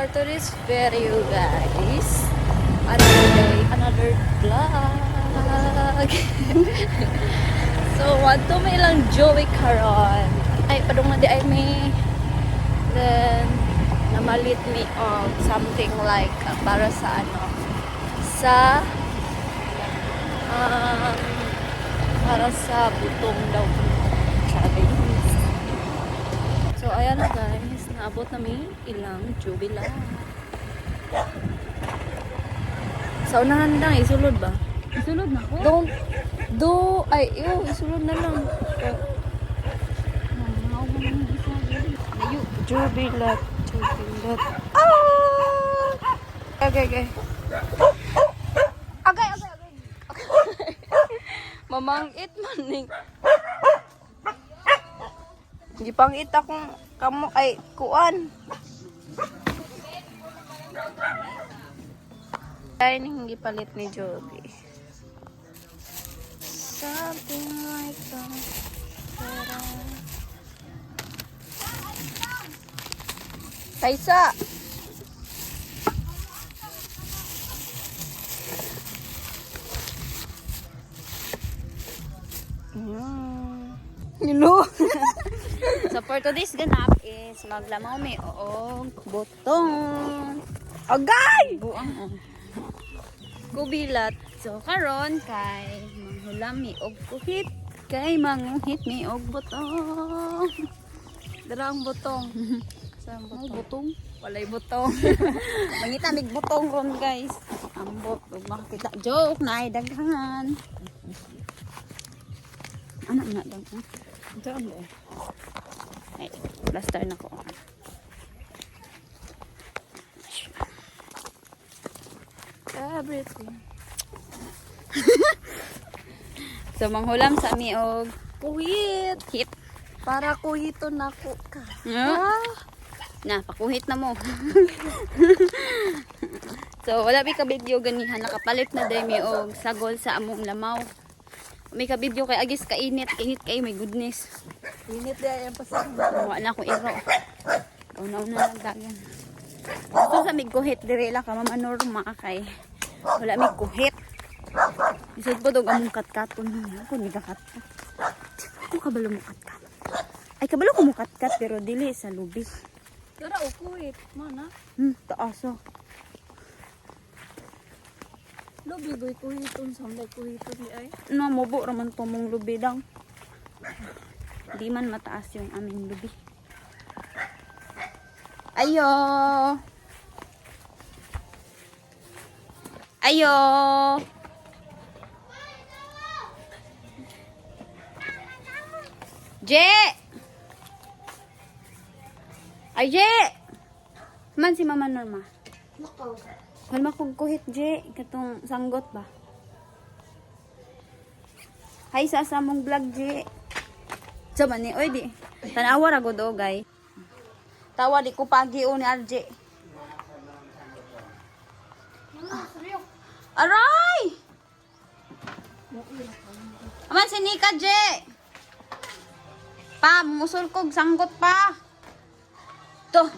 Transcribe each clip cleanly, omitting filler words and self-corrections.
for today's video, guys. Another day, another vlog. So, want to may lang Joey karon. Ay, padung na di ay may. Then, namalit me of something like para sa ano. Sa para sa butong daw. Sabi. So, ayan na guys. Naabot namin ilang jubila. Sa unahan lang, isulod ba? Isulod na ko. Isulod na lang. Jubilat. Okay. Mamangit man ning. Gipangit akong kamo ay kuan. Ay ning gipalit ni Joby. Something like that. Kaisa. Hello. So for today's ganap is maglamaw may og butong. Agay! Buang gubilat. So karon kay manghulam mi og kuhit. Kay manguhit mi og butong. Darang butong. Saan butong? Walay butong. Mangita mig butong ron guys. Ambot ug makita joke na ay daghan. Ano na daghan? Diyan ba? Ay, plaster na ko. Everything. So, manghulam sa mi og kuhit. Hit. Para kuhiton na ko ka. Na, pakuhit na mo. So, wala mi ka video ganihan. Nakapalit na day mi og sagol sa among lamaw. May ka video kay agis kainit. Init kay my goodness. Init na yan pasang. Wala ko iro. Una-una lang dagan. Gusto sa mig kuhit dire lang ka mamanorma kay wala mig kuhit. Isod po dog among katkaton ako ni kakat. Ako kabalo mo katkat. Ay kabalo ko mo katkat pero dili sa lubi. Tara o kuhit. Mana? Taasa. Lubi goy kuhiton. Samday kuhiton ni ay. No, mubo raman po mong lubi dang. Di man mataas yung aming lubi. Ayo! Ayo! Je! Ay, Je! Man si Mama Norma. Wala kong kuhit, Je. Katong sanggot ba? Hay sa mong vlog, Je. So, mani, oy, di. Tanawa ra gud gay. Tawa di ko pagi o ni RJ. Aray! Aman si Nika, Je. Pa, musul kog sanggot pa. To.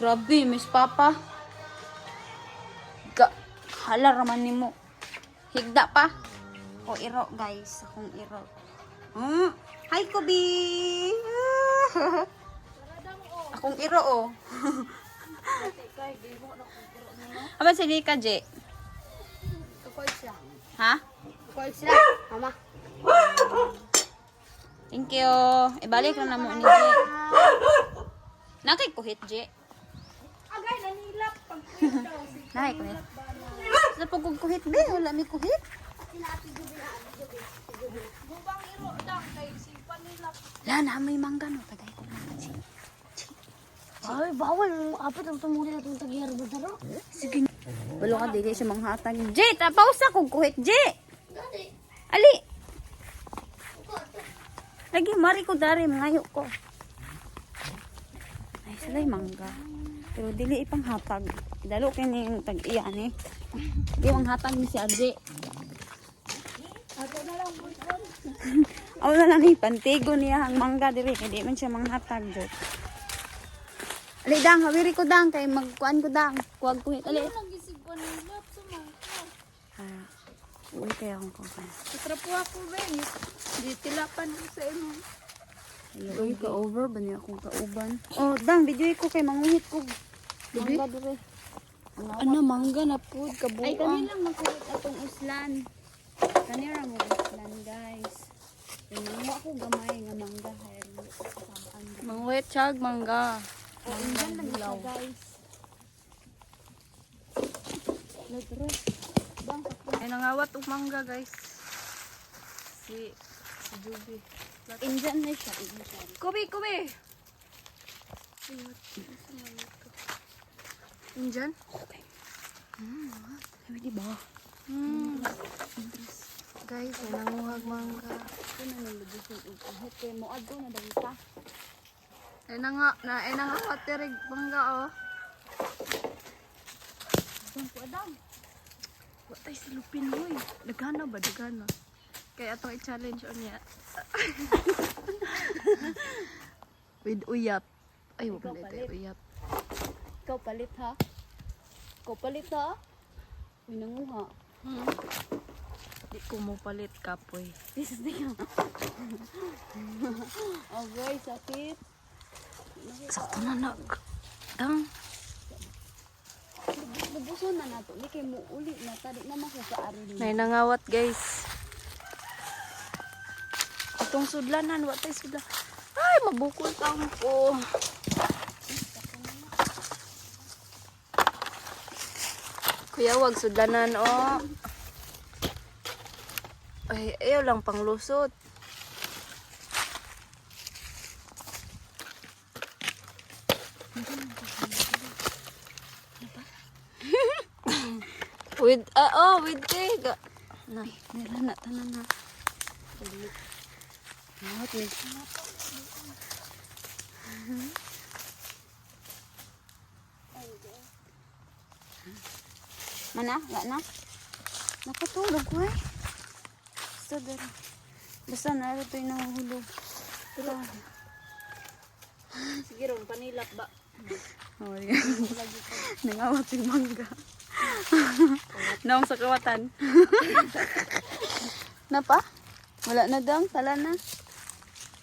Grabe, Miss Papa. Hala raman nimo. Higda pa. O iro, guys. Akong iro. Hi, Kobe. Akong iro, oh. Aba, si Nika, Je. Kukoy siya. Ha? Kukoy siya. Mama. Thank you. Ibalik na mo ni Je. Nakay kuhit, Je. Agay, nanilap. Pag-kuhit daw. Nakay kuhit. Sa pagkukuhit, be. Wala may kuhit. Bubang iro lang kay si panilap. Wala na, may mangga, no. Tagay ko na. Ay, bawal. Apat ang tumuli na itong tagyar ba daro? Sige. Walo ka, dili siya manghatag. Je, tapausa kong kuhit, Je. Ali. Lagi, mari ko dari, mangayo ko. Ay, salay mangga. Pero dili ipang hatag. Dalo kayo yung tag-iyan eh. Di manghatag ni si Adje. Ako na lang, boyfriend. Ako na lang ni pantigo niya ang mangga diri kay di man siya manghatag jud. Ali dang, hawiri ko dang kay magkuan ko dang. Kuwag ko hit ali. Nagisig pa ng lap sa mga. Uy kaya akong kuan. Katrapo ako ba yun? Di tilapan ko sa imo. Uy ka over ba niya akong kauban? Oh, dang video ko kay manguhit ko. Mangga dire. Ano mangga na po Ay kabuang. kani lang magkuhit atong uslan. Kani ra mo uslan guys. Manguha ko gamay nga mangga hayr. Mangwet chag mangga. Oh, injan lang siya guys. Lutro. Dang Ay nangawat og mangga guys. Si Juby. injan na siya, injan. Kubi. Injan? Okay. Sabi di ba? Guys, ay nanguhag mangga. Ito na nilubusog og kahit kay mo adto na daw ta. Ay nga waterig mangga oh. Dang ko adam. Watay silupin mo eh. Dagana ba? Dagana. Kaya atong i-challenge on niya. With uyap. Ay, wag na ito uyap. Ikaw palit ha. Ikaw palit ha. May nanguha. Di ko mo palit kapoy. This is the Oh guys, sakit. Sakto na nag. Dang. Lubuson na nato. Di kay mo uli na tadi na makukaari din. Nay nangawat guys. Itong sudlanan, watay sudlan. Ay, mabukol tang ko. Kuya, wag sudlanan oh. Ay, ayaw lang pang lusot. With cake. Na, nila na tanan na. What ni? Mana? Wala na? Nakatulog ko eh. Basta na ito yung nanguhulog. Sige ron, panilap ba? Oh, yeah. Nangawat yung mangga. Naong sa kawatan. Napa? Wala na dang, tala na.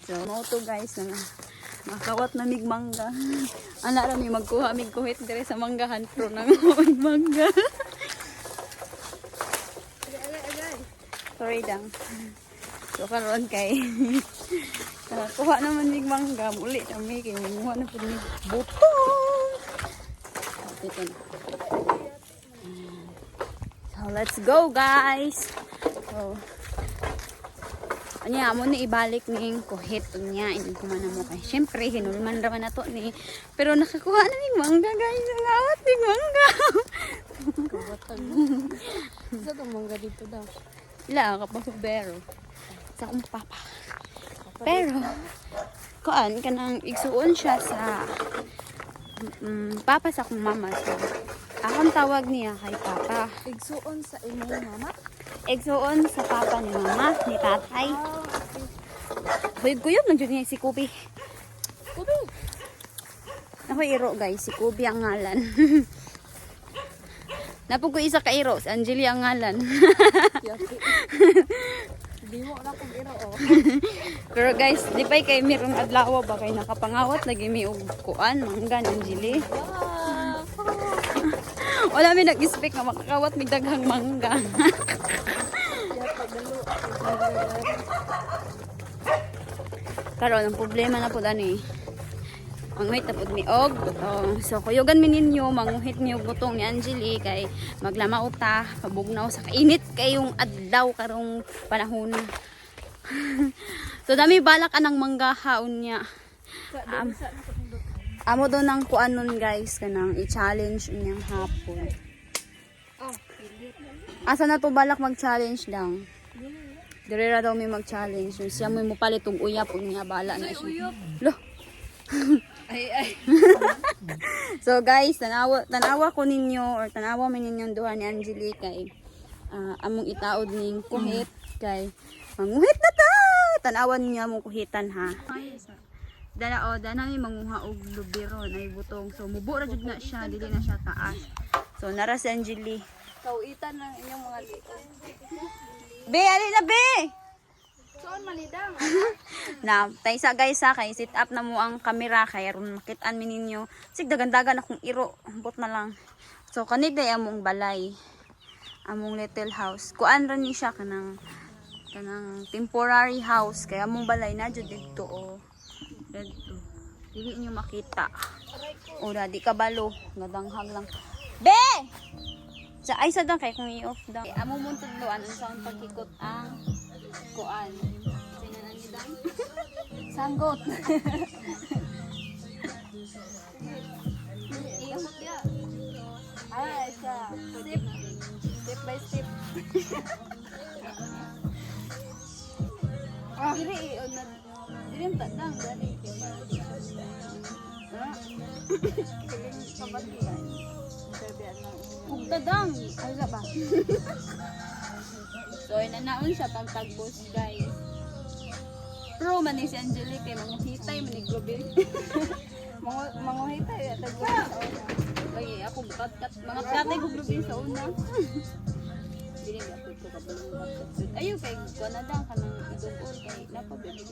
So, mo to guys, na makawat na mig mangga. Ana ra mi magkuha mig kuhit dire sa manggahan pro nang mangga. Sorry dang. So karon kay kuha naman mig mangga, uli kami kay manguha na pud mig butong. Ito na. So let's go guys. So anya amo ni ibalik ning kuhit niya hindi ko man mo kay syempre hinulman ra man nato ni pero nakakuha na ning mangga guys ngawat ning mangga. Kawatan. Sa tong mangga dito daw. Ila ka pa pero sa akong papa. Pero kuan kanang igsuon siya sa papa sa akong mama. So akong tawag niya kay papa. Igsuon sa imong mama? Igsuon sa papa ni mama, ni tatay. Kuyog lang dyan niya si Kubi. Kubi. Ako iro guys, si Kubi ang ngalan. Napog ko isa ka iro, si Angeli ang ngalan. Di mo na kung iro oh. Pero guys, di pa kay mirong adlaw ba kay nakapangawat lagi mi og kuan mangga ni Angeli. Wala mi nag-expect nga makakawat mi daghang mangga. Karon ang problema na pud ani. Manguhit na pud mi og so kuyogan mi ninyo manguhit niyo butong ni Angeli kay maglamaw ta pabugnaw sa kainit kayong adlaw karong panahon. So dami balak anang manggahaon niya. Amo do nang kuanon guys kanang i-challenge unyang hapon. Asa na to balak mag-challenge lang. Dire ra daw may mag-challenge. Siya mo palit og uyap unya bala na siya. Lo. Ay. So guys, tanawa ko ninyo or tanawa man ninyong duha ni Angeli kay among itaod ning kuhit kay manguhit na ta. Tanawan niya among kuhitan ha. Dana mi manguha og lubiro na butong. So mubo ra jud na siya, dili na siya taas. So nara si Angeli. Kauitan ng inyong mga dito. Be, ali na be. Soon manidang. Na, taysa guys ha, kay sit up na mo ang kamera kay aron makitaan mi ninyo. Sig dagan-dagan akong iro, ambot na lang. So kanig day among balay. Among little house. Kuan ra ni siya kanang temporary house kay among balay na jud didto o. Didto. Dili niyo makita. O di kabalo, ngadanghag lang. Be! Sa ay sa dang kay kung i-off daw. Among mong tudloan sa pagkikot ang kuan. Sinanan ni dang. Sanggot. I-off ya. Ah, isa. Step by step. Dili na dili ta dang dali. Kabatian. Sabihan lang. Kung tadang, ay ba? So, inanaon siya pagtagbos, guys. Pro man ni si Angelique, kay manguhitay, maniglobil. Manguhita ya tagbo. Lagi ako bukat-kat, mga katay guglobil sa una. Dili ba ako ito kabalong bukat-kat. Ayaw kay Guanadang ka ng idol kay napabili.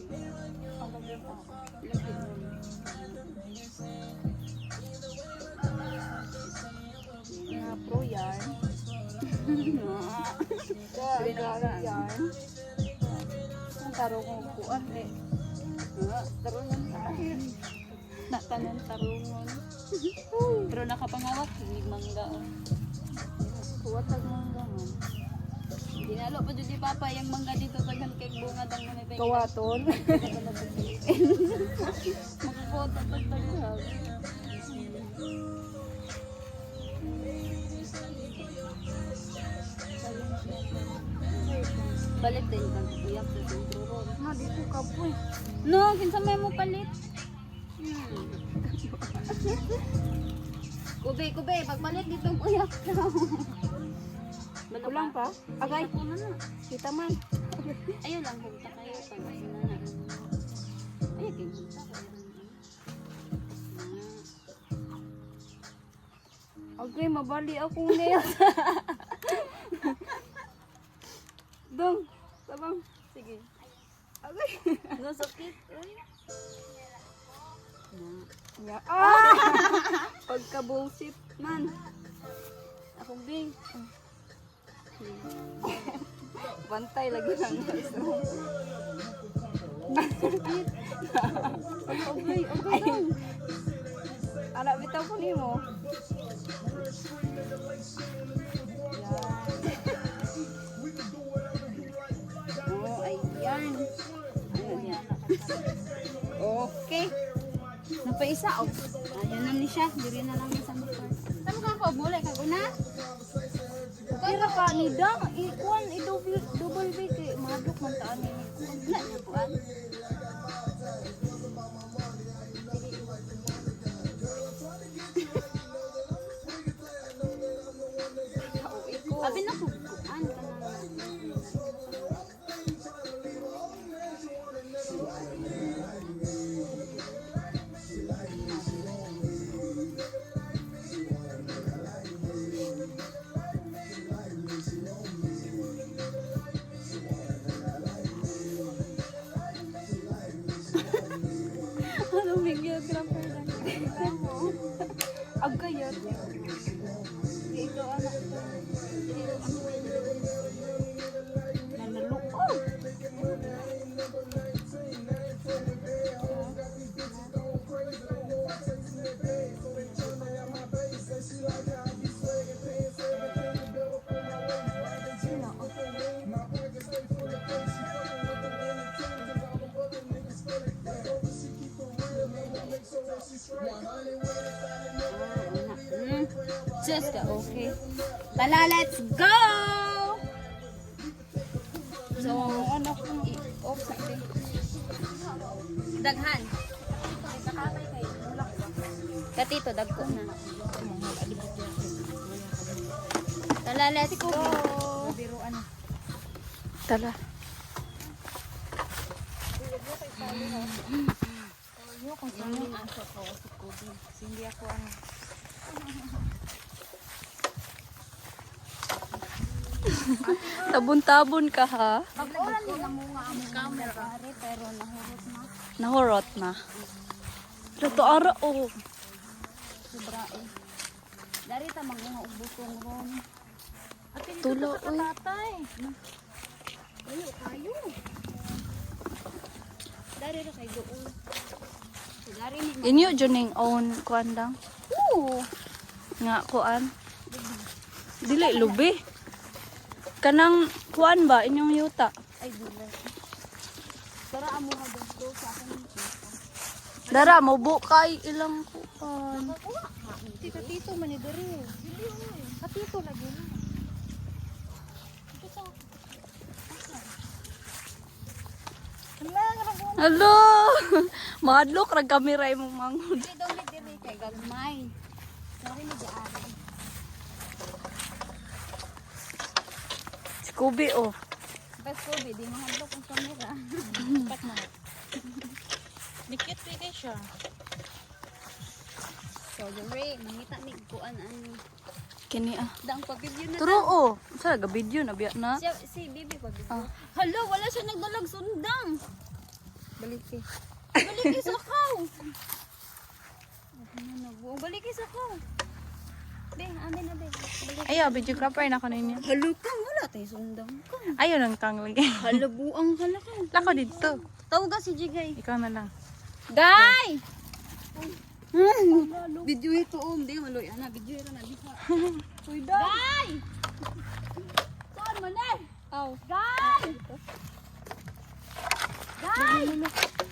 Ang gagawin ko. Lagi mo. Mga pro yarn. Gamit yarn. Ang taro kong kuan eh. Tarungan ka. Natanan tarungan. Pero nakapangawak, hinig mangga. Kuwatag mga gamon. Dinalo pa dyan di Papa, yung mangga dito tagan kay bunga dang manitay. Kawaton. Magkukuta pa tayo. Balik din kang iyak sa sentro ron. Na dito ka po eh. No, kinsa may mo palit. Kube, pagpalit dito uyak ka. Kulang pa? Agay. Ako na na. Kita man. Ayun lang, hugta kayo pag na. Ayun, kinsa ko. Okay, mabali akong nails. Dong, sabang. Sige. Okay. Nasakit. Ya. Ah! Pagka-bullshit man. Ako bing. Bantay lagi lang. Okay lang. Anak bitaw ko nimo. Oh, ayan. Ayan. Okay. Napaisa, oh. Ayan na ni siya. Diri na lang sa motor. Saan ka ko? Mulay ka na? Kira ka ni Dang, ikuan i-double big kay madok man taan ni. Wala niya buwan. Abi na kukuan ka na. Ano videographer lang. Agayat. Ito anak ko. Nanalukon. Just ka, okay. Tala, let's go! So, Anak ko. i-off sa atin. Daghan. Katito, dagko na. Tala, let's go! Tala. kung Yan din ang ko si Kobe. Hindi ako ano. Tabon-tabon ka ha. Pag-oran nila mo nga ang camera. Pero nahurot na. Nahurot na. Ito ara oh. Sobra eh. Dari ta mga ubutong ron. Tulo oy. Tatay. Kayo. Dari ra kay doon. Dari ni Inyo juning own kuan lang. Oo. Nga kuan. Dili lubi. Kanang kuan ba inyong yuta? Ay dili. Tara amo ha dito sa akin. Dara mo kay ilang kuan. Tika tito man ni diri. Dili oy. Katito lagi na. Hello. Mahadlok ra kamera imong mangod. Dili daw ni diri kay gagmay. Dari ni diari. Si Kubi oh. Bas ko di mahadlok ang kamera. Pat na. Dikit pwede siya. So diri mangita ni kuan ani. Kini ah. Dang pag-video na. Turo oh. Sa ga video na biya na. Si Bibi pag-video. Ah. Hala, wala siya nagdalag sundang. Baliki. Balik sa kaw. Balik sa kaw. Be, amin na be. Ayo videographer na ko ninyo. Hala kang wala tayo sundang ka. Ayo nang kang lagi. Hala buang hala kang. Lako dito. Tawag ka si Jigay. Ikaw na lang. Guy! Video ito hindi maloy ana video ito na diha. Uy Guy! Saan man eh? Aw. Guy! Guy!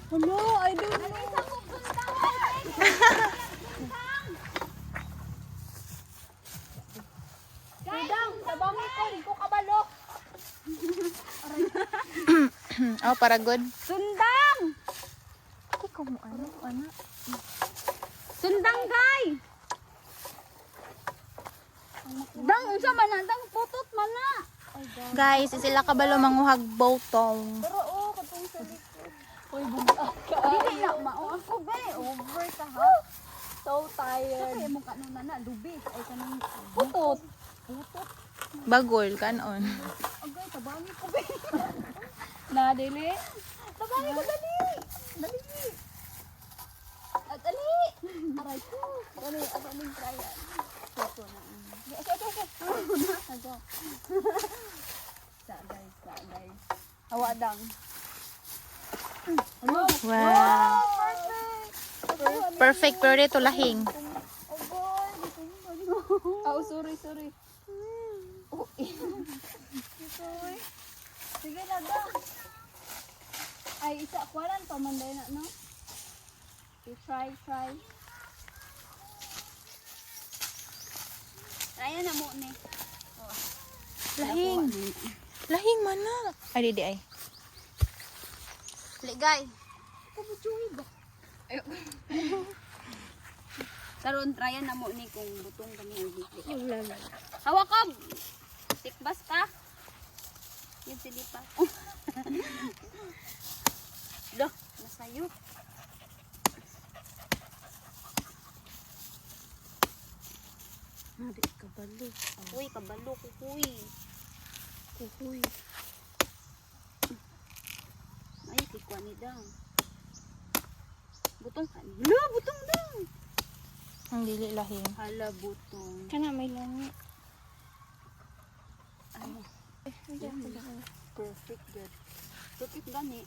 Hello, I don't Ano isa ko sundang? Guy, tabang ko, di ko kabalo. Oh, para good. Sundang! Ikaw mo ano? Sundang, Guy! Dang, unsa man na, dang putot man na. Guys, sila kabalo manguhag botong. Pero katong sa likod. Uy, bumaka ka. Dili na, mao ako be. Over ka ha. So tired. Kaya mo kanuna na, lubis. Ay kanang putot. Putot. Bagol kanon. Agay, tabangi ko be. Na dili. Tabangi ko dali. Dali. At dali. Aray ko. Dali, ako ning trial. Ito na. Ako. Sa guys. Hawa dang. Wow. Perfect. Perfect pero dito lahing. Oh, sorry. Oh, sorry. Sige na ba? Ay, isa, kwaran pa man dahil na, no? Okay, try. Ayan na mo, ne. Lahing. Lahing mana? Ay, di ay. Ligay. Kabujoy ba? Karon tryan na mo ni kung butong kami o dili. Hawak ka. Tikbas ka. Yan si Lipa. Dah, nasayop. Hindi kabalo. Uy, kabalo kukuy. Ay, kikwa ni dang. Butong ka. Hala, butong dang. Ang dili lahing. Hala, butong. Kana may langi. Ano? Perfect good. Perfect gani.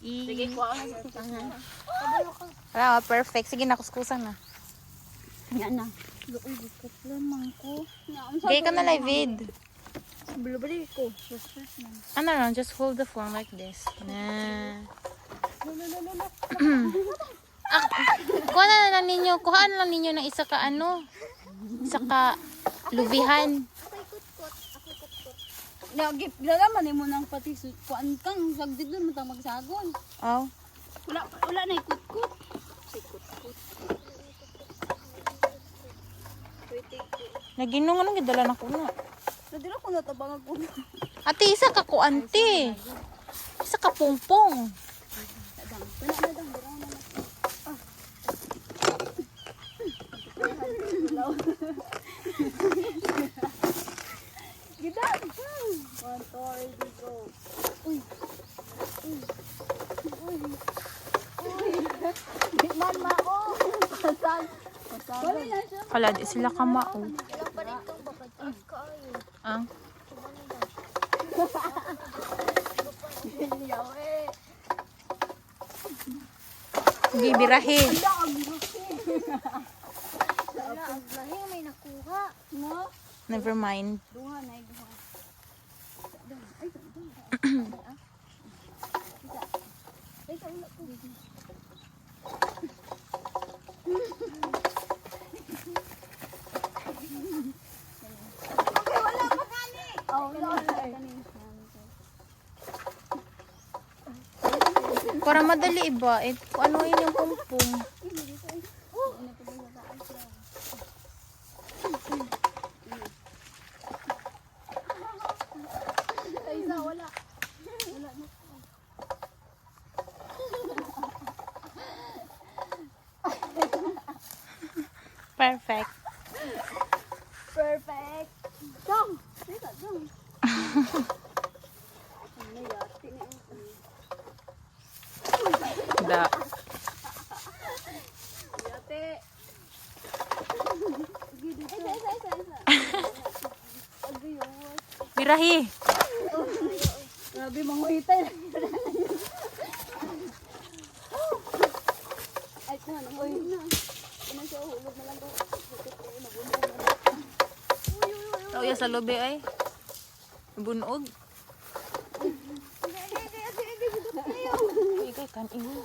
Sige, kuha ka na sa kabalo ka. Wala, perfect. Sige na, kuskusan na. Yan na. Uy, bukat lamang ko. Gay ka na live vid. Bali ko. Ano lang, just hold the phone like this. Na. Kuha na lang ninyo, kuhaan lang ninyo ng isa ka isa ka lubihan. Lalaman mo nang pati kuan kang sagdid doon matang magsagon. Oh. Wala na ikut-kut. Ikut-kut. Naginong anong gidala na ko na. Nadira ko natabang ako. Ate, isa ka kuante. Isa ka pongpong. Nadang. Dira na. Gidan! 1, 2, ready, go. Uy! Uy! Uy! Uy! Di man mao! Pasag! Pasag! Kala di sila kamao. Ilang pa rin itong bakad kayo. Ang Yaw eh! gibirahe. Wala, ang lahing may nakuha. No? Never mind. Duha na duha. Ay, duha. Ay, sa ulo ko. Okay, wala pa kani. Oh, wala kani. Para madali iba. Kung ano inyong kumpong. Ay, isa, wala. Wala na. Perfect. Perfect. Dong! Dito, dong. Ano yati na Da. yate. Isa, isa, isa, isa. Agayos. Birahe. Grabe, manguhitan. Ay, na, nanguhi na. Ano siya, hulog na lang ko. Tao ya sa lobe ay. Bunog. Uy, kay kan ini.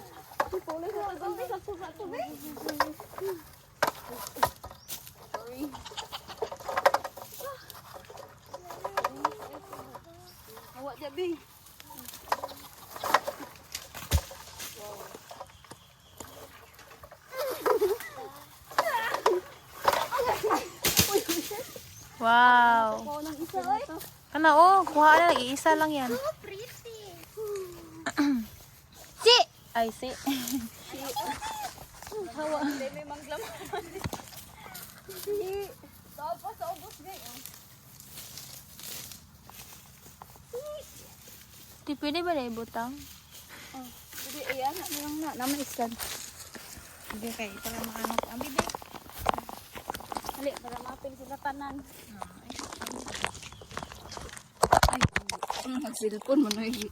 Sorry. Awak jabi. Wow. Ako nang isa, oy. Kana oh, kuha na iisa lang yan. Pretty. Si. Ay si. Hawa. Hindi, may manglaman. Tapos, sa ubos ngayon. Di pwede ba na ibutang? Hindi, ayan. Ano lang na. Naman istan. Hindi kay para maano ang bibi. Hali, para mapil sila tanan. Ay, nag-cellphone mo na yun.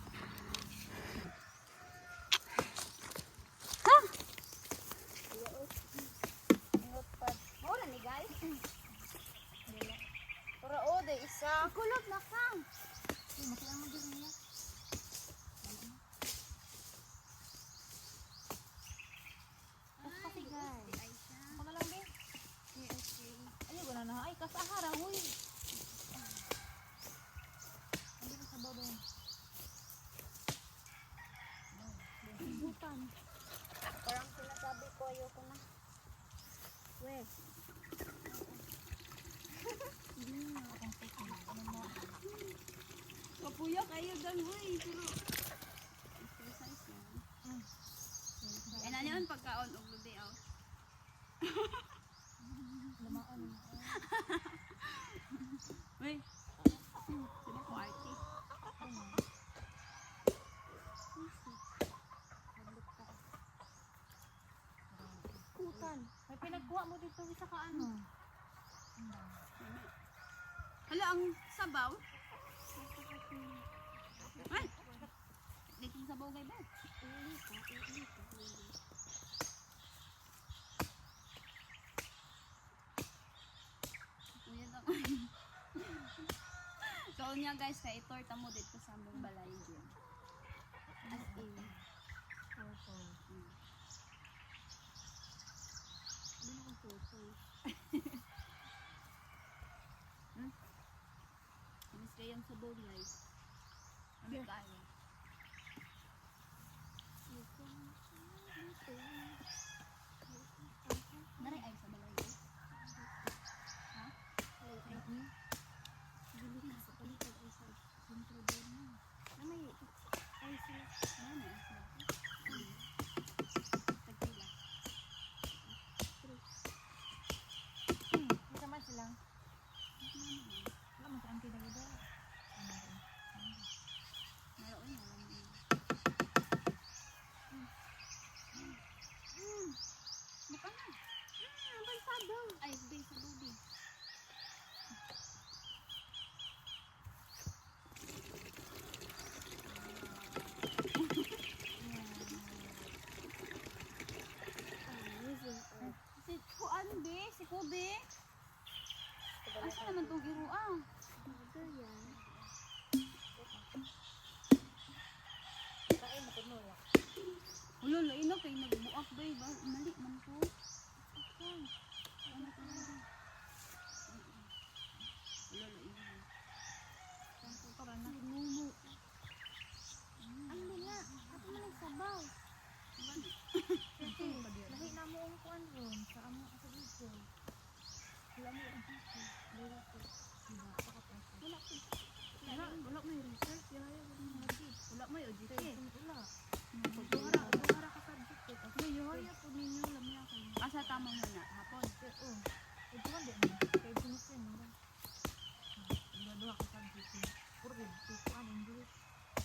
Ha? Mura ni guys. Para o, de isa. Kulog na kang. Ayo guna na ay kasahara huy. Parang sinasabi ko ayoko na. Weh. Kapuya kayo dyan, huy. Pero... exercise yan. Ay, na yun pagkaon og ludi, oh. Uy. Sino ko arty? Kutan. May pinagkuha mo dito isa ka ano? Hala, ang sabaw. Ay! Dito yung sabaw kay Beth. So niya guys, kay itorta mo dito sa among balay dyan. As in. Miss kayo yung sabaw guys. Ano kaya? Nari ay sa balay guys. Ha? Asa naman itong giro ah? Ulo, lain kay nagbuak ba ba? Mali man ko. Ang nila, ako man nagsabaw. Lahi na mo ang kuan ron sa amo sa video. Wala mo ang video. Wala may research. Wala may OGT. Wala. Duhara ka subject. Okay, yohaya po ninyo lamya kayo. Asa tama mo na hapon. Oo. Ito man din. Kaya sinusin mo. Duha ka subject. Puro dito kuan English.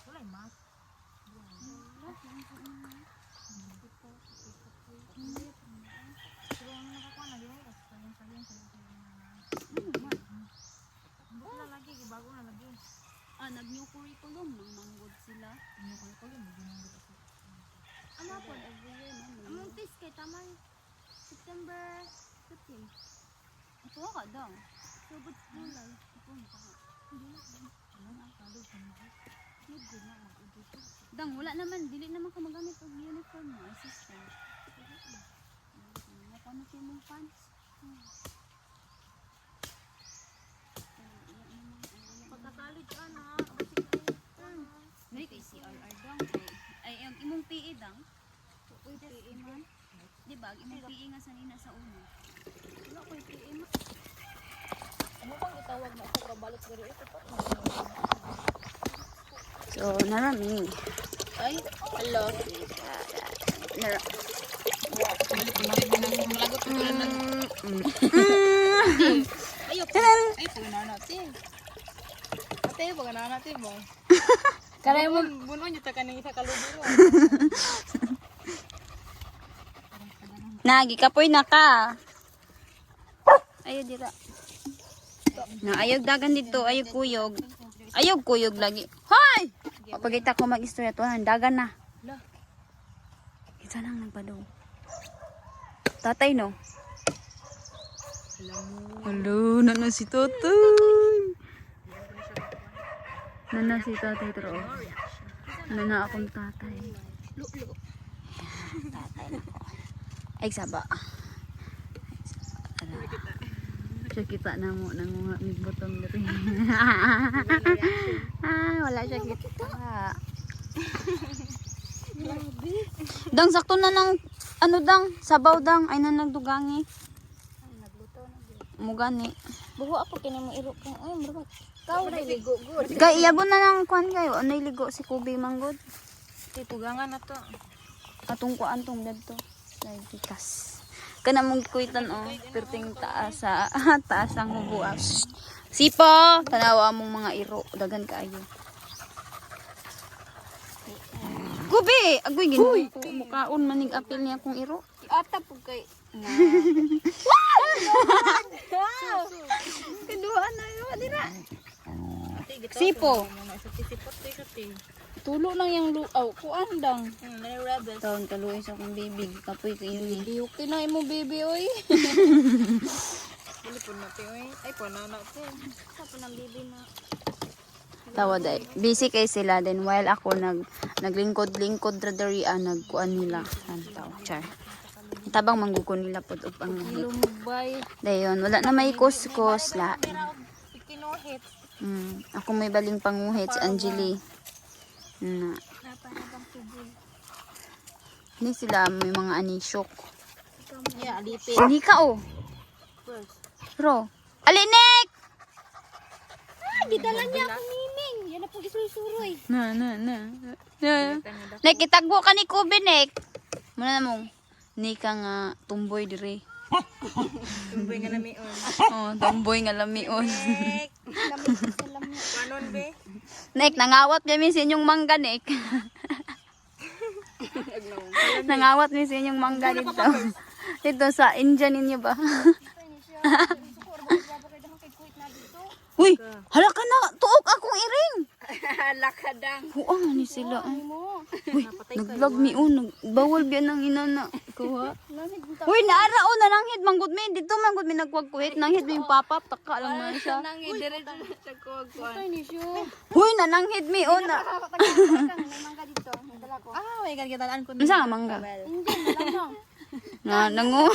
Wala yung math. Pero ano nakakuha na diyan? Sayang sa Wala lagi, bago na lagi. Nag-new curriculum. Manggod sila. Ano ko ko yun, ginamit ako. Ano po? Every year na. Among test kay tamay September 15. Ito ka daw. Subot July. Dang, wala naman. Dili naman ka magamit og uniform mo. Assistant. Ano kayo mong pants? Pagka-college ana, May kay CRR dang. Ay, ang imong PE dang. uy PE man. Di ba? Ang imong PE nga sanina sa uno. Wala ko PE man. Ano bang itawag na ako kabalot gari ito pa? So, narami. Ay, hello. Malagot ko na nag... Ayok. Ay, pagana natin. Ate, pagana natin mo. Karay mo. Buno nyo ta kanang isa kalubiro. Nagi kapoy na ka. Ayo dira. Na ayog dagan dito, ayog kuyog. Ayog kuyog lagi. Hoy! Pagkita ko mag-istorya to, dagan na. Kita nang nagpadaw. Tatay no. Hello, nana si tatay. Nana si tatay tro. Nana akong tatay. Tatay na ko. Ay saba. Siya kita na mo nang mga butong diri. Wala siya kita. Dang sakto na ng ano dang sabaw dang ay na nagdugangi. Nagluto na gyud. Mugani. Buho ako kini mo iro kang ay mura. Kau ligo good. Kay iyabon na nang kuan kayo. Anay ligo si Kubi manggod. Titugangan na to. Atong kuan tong dito. Say bikas. Kana mong kuitan oh, perting taas sa taas ang hubuas. Sipo, tanawa mong mga iro, dagan kaayo. Kubi, agoy ginoy ko mukaon manig apil niya kung iro. Ata pug kay. Kedua na yo dira. Sipo. Tulo lang yung luaw, kuan dang. May rebels. Taon kaluoy sa akong baby, kapoy kayo ni. Diyok na mo baby oy. Dili po natin oy. Ay po na natin. Sa po nang bibi na. Tawa day. Busy kay sila then while ako naglingkod-lingkod ra diri nagkuan nila. Antaw, char. Tabang manggukon nila pod og panghit. Lumubay. Dayon, wala na may kuskus la. Kinuhit. Ako may baling panguhit si Angeli. Na. Napanabang tubig. Hindi sila may mga anisyok. Yeah, alipin. Hindi ka oh. Bro. Alinek! Gidala niya ako niming. Yan na po isusuroy. Na. Nek, itagbo ka ni Kubi, Nek. Muna na mong. Ni ka nga tumboy dire. Tumboy nga namion. Oh, tumboy nga lamion. Lamig sa lamig. Panon be? Nek, nangawat kami sa inyong mangga, Nek. Nangawat kami sa inyong mangga dito. Dito sa India ninyo ba? Uy, hala ka na. Tuok akong iring. Lakadang. Huwag ni sila. Uy, nag-vlog mi. Bawal biyan ng inana. Kuha. Lamig Uy, naara o nananghid manggod mi dito manggod mi nagkuwag-kuhit nanghid mi yung papap taka lang man siya. Nangi diretso sa kuwag-kuwan. Uy, nananghid mi o na. Ah, may gangitaan ko. Unsa nga mangga? Na nangu.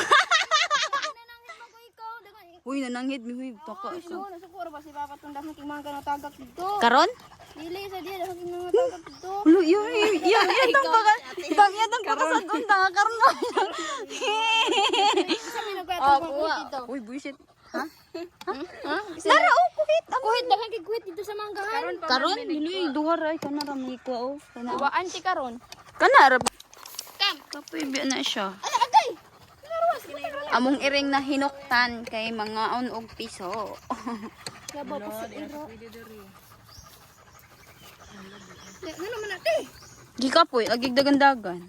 Uy, nananghid mi huy taka siya. Siguro ba si Papa tunda sa kimangga na tagak dito. Karon? Dili sa dia sa kimangga tagak dito. Ulo, yan tang baka. Tang pakasad unta nga karon mo. Sabi na ba dito. Uy, buisit. Ha? Lara o kuhit. Kuhit dagan kay kuhit dito sa manggahan. Karon dili duha ra kana ra mi ko o. Kana. Waan ti karon. Kana ra. Kam. Kapoy biya na siya. Ala agay. Among iring na hinuktan kay mga og piso. Labaw pa sa iro. Ano naman natin? Di kapoy, agig dagan-dagan.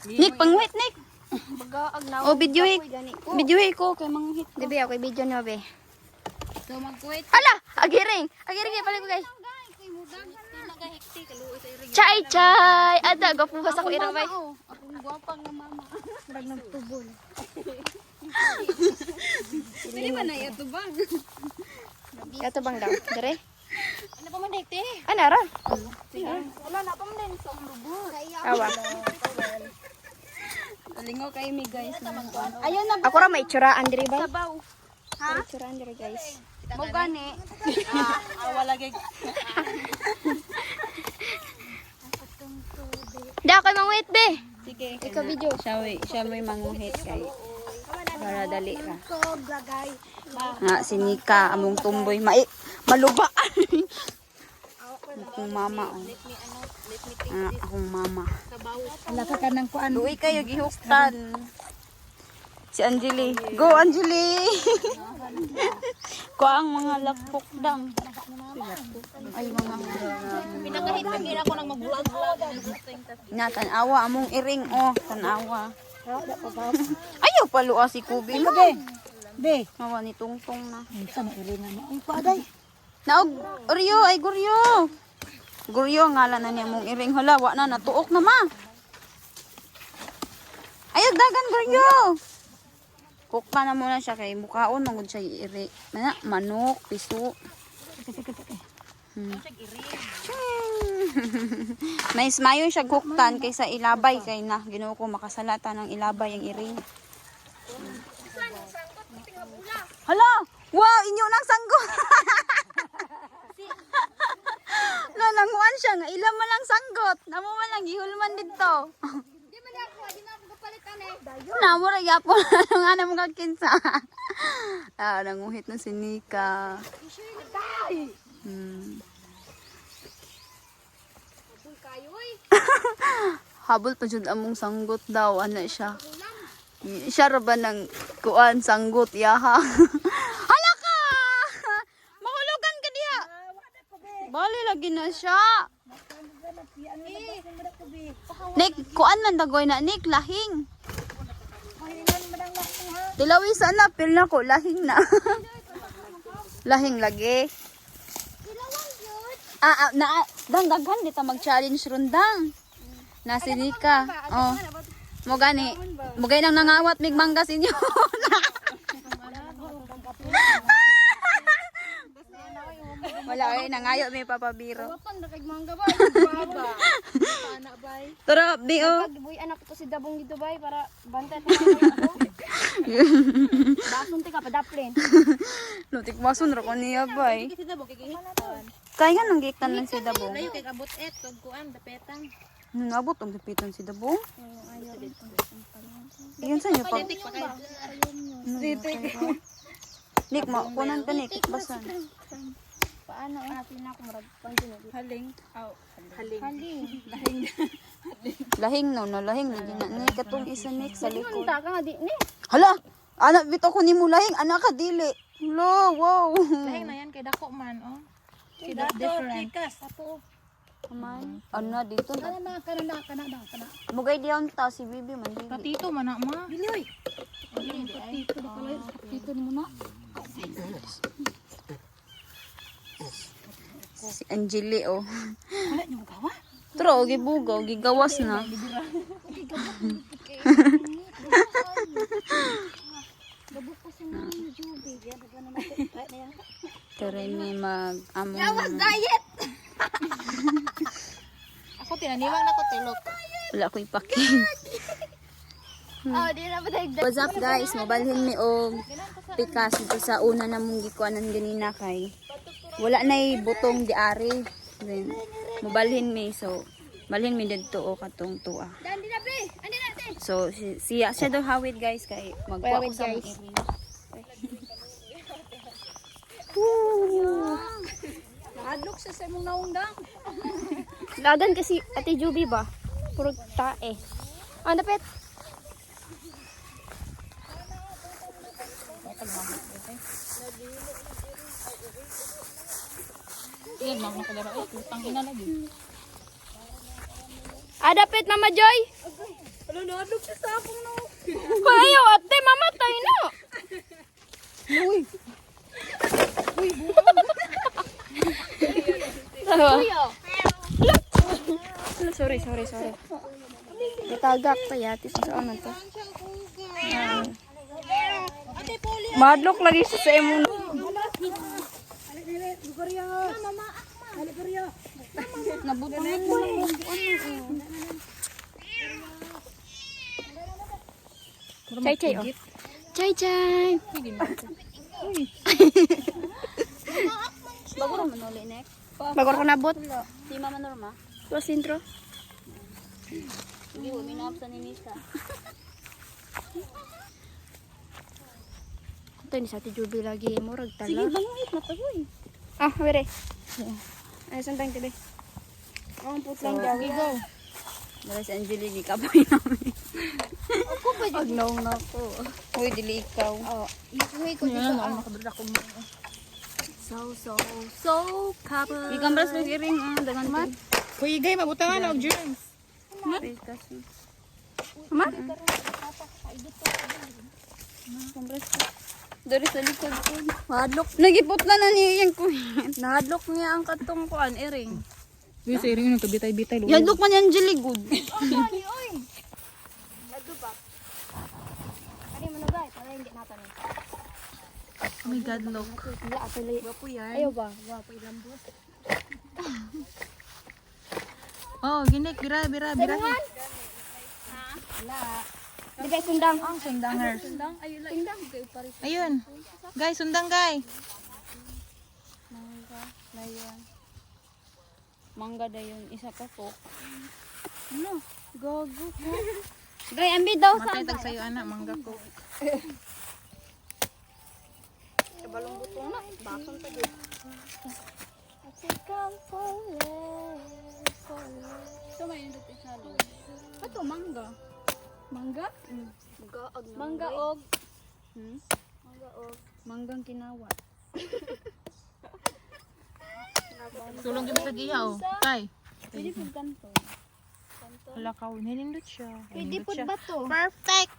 Nick, pangwit, Nick. Bagaag na. O, videohi. Videohi ko kay mga hit. Di ba ako video niyo be? So magkuwit. Ala! Agiring! Agiring kay pala ko guys. Chay, chay! Ada, gapuhas ako irang bay. Akong gwapang na mama. Nag nagtubol. Pwede ba na ito bang? Ito bang daw? Dire? Ano pa man dito? Ano ra? Wala na pa man sa lubo. Awa. Lingaw kay mi guys. Ayun na. Ako ra may tsuraan dire ba? Sabaw. Ha? May tsuraan dire guys. Mo gani. Wala gig. Da kay mangwit be. Sige. Ikaw video. Siya may manguhit kay para dali ra. Ko blagay. Nga si Nika among tumboy malubaan. Akong mama oh. Akong mama. Wala ka kanang kuan. Luoy kayo gihuktan. Si Anjeli. Go Anjeli. Ko ang mga lakpok dang. Ay mga Pinakahit na gina ko nang magbulag-bulag. na tanawa among iring oh, tanawa. Ayaw palua si Kubi mo. Be. Mawa ni Tungtong na. Sa irin na mo. Ay paday. Naog, Oreo, ay Guryo. Guryo, ngalan na niya mong iring. Hala, wa na, natuok na ma. Ayog dagan, Guryo. Kukta na muna siya kay mukhaon, mangod siya iri. Manok, piso. May ismayo siya kuktan kaysa ilabay kay na. Ginoo ko makasalata ng ilabay ang iring. Hala! Wow! Inyo nang sanggot! Nananguan siya nga. Ilan man lang sanggot. Namo man lang gihulman dito. Di man ako, di na ako kapalitan eh. Namo ra gyapon nga namo kakinsa. Nanguhit na si Nika. Habol pa jud among sanggot daw ana siya. Siya ra ba ng kuan sanggot yaha. Hala ka! Mahulugan ka diha. Bali lagi na siya. Nik, kuan man dagoy na Nik lahing. Tilawi sana pil na ko lahing na. Lahing lagi. Daghan dita mag-challenge rundang. Nasi Nika. Oh. Mo gani. Mugay nang nangawat mig mangga sinyo. Wala ay nangayo may papabiro. Wapan na kay mangga bay. Baba. Pana bay. Tara, bi oh. Pagbuy anak ko si Dabong dito bay para bantay pa ako. Basun ti ka padaplin. Lutik masun ra ko niya bay. Si Dabong kay gihitan. Kaya nga nang gikan lang si Dabong. Layo kay kabot et kag kuan dapetan. Nabot ang dapitan si Dabong. Iyon sa inyo pag... Nik, kunan ka Nik, basan. Paano atin ako marag pangin. Haling. Haling. Lahing no, lahing lagi na ni katong isa Nik sa likod. Punta ka nga di ni. Hala, anak bitaw ko nimo lahing, anak ka dili. Lo, wow. Lahing na yan kay dako man, oh. Si different. Apo. Kaman. Ano na dito na. Kana. Mugay diyan ta si Bibi man dili. Patito man na ma. Bilyoy. Dito mo na. Si Anjeli oh. Wala niyo gawa. Tro gibugaw, gigawas na. Tara mi mag-among. Ako tinaniwang na ko tilok. Wala ko ipaking. What's up guys? Mabalhin mi og pikas dito sa una na mong gikuanan ganina kay wala na butong di ari. Then mabalhin mi so balhin mi didto o katong tuwa. So siya daw hawid guys kay magkuha ko sa mga Nakadlok siya sa imong naungdang. Lagan kasi Ate Juby ba? Puro tae. Ah, dapat. Yan lang nakadara ay utang ina lagi. Ah, dapat Mama Joy. Ano nakadlok siya sa akong no. Ayaw ate, mamatay na. Sorry. Natagak pa yati sa ano to. Madlok lagi siya sa imo. Nabutangan mo. Chay oh. Chay. Bagor man uli nek. Bagor ko nabot. Si Mama Norma. Plus intro. Sige, minap sa ninisa. Ito ni sa Ate Juby lagi murag tala. Sige, banguit na to boy. Ah, were. Ay santang tibe. Ang putlang daw. Go. Wala si Angeline kapoy namin. Ako ba yun? Agnaw na ko. Uy, dili ikaw. Oo. Ikuhay ko Yan na nakadara ko mo. So couple. Bigam bras lagi ring dagan man. Kuy gay mabutangan og germs. Mama? Kambras ka. Dari sa likod ko. Nahadlok. Nagipot na niya yung kuhin. Nahadlok niya ang katong kuan, iring. Uy, sa iring nang kabitay-bitay. Yadlok man yan, Jelly good. Oh my God, look. Ayaw ba? Wapo ilambot. Oh, ginik, bira. Di guys, sundang. Ang sundanger. Sundang kayo pare. Ayun. Guys, sundang guy. Mangga, layan. Mangga da yun. Isa pa po. Ano? Gago po. Gay, ambi daw sa Matay tag sayo anak, mangga ko. balong butong na. Bakang pa dito. Ito may yung dito sa loob. Ito, mangga. Mangga? Mangga og. Manggang kinawa. Tulong gyud sa giya oh. Kay. Pwede po ganito. Wala ka, nilindot siya. Pwede po ba to? Perfect.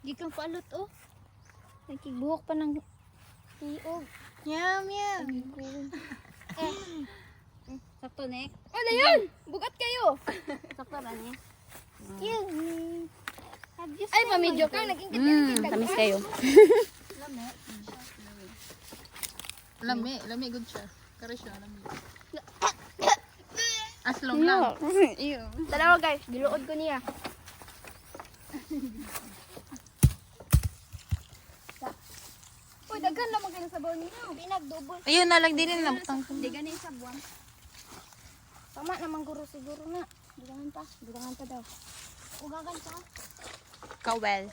Di kang paalot oh. Nagkibuhok pa ng tiog. Yum. Sakto, Nek. Ano yun? Bugat kayo. Sakto ba, Nek? Excuse me. Ay, mamidyo ka. Naging Tamis kayo. Lami good siya. Kare siya, lami. Aslong lang. Dalawa guys, giluod ko niya. Uy, daghan lang magkano sabaw niya. Pinagdubol. Ayun na lang din na butang. Hindi ganun sa buwan. Tama naman guro siguro na. Dugangan pa daw. Ugagan pa. Kawel.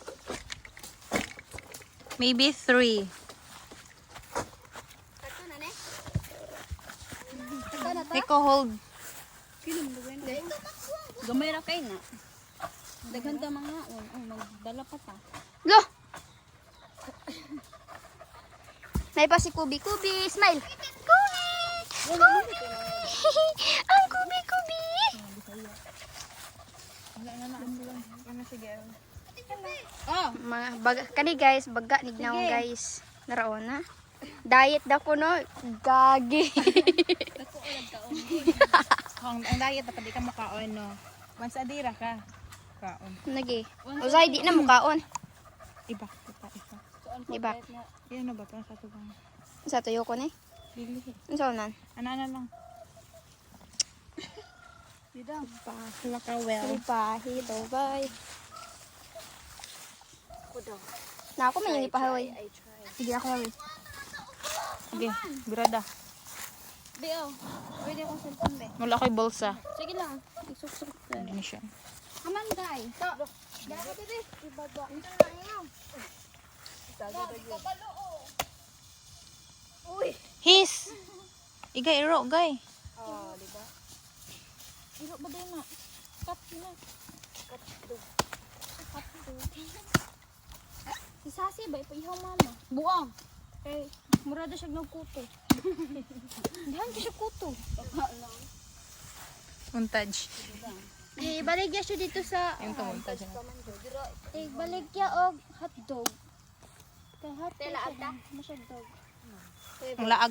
Maybe 3. Tato na ne? Take a hold. Gamay ra kay na. Daghan ta mga magdala pa ta. Lo! Nay pa si Kubi. Kubi, smile. Kubi! Ang Kubi! Oh, Kani guys, baga nignaw guys. Naraon na. Diet da ko no. Gagi. Ang diet dapat di ka makaon no. Once a day ra ka. kaon. Lagi. Usay, di na mukaon. Iba. Iba. Iyan na ba ito? Sa ito bang? Sa tuyo ko ni. Dili. Ano sa unan? Ana lang. Didang. Sila ka well. Pahi, bye. Na ako may ipahaw. Sige ako hawi. Sige, birada. Biaw. Pwede akong cellphone be. Wala ko'y bolsa. Sige lang. Isusuk. Hindi siya. Come on, guys. So, dahil bebe. Ibaba. Ito na ngayon. Uy. His! Igay, iro, gay. Diba? Ilo ba din na? Cut na. Cut. Si Sasi ba? Ipahihaw mama. Buang. Kay, murada siya nagkuto. Dihan siya kuto. Montage. Baligya siya dito sa... Yung montage na. Baligya og hotdog. Kay hotdog siya. Masyag dog.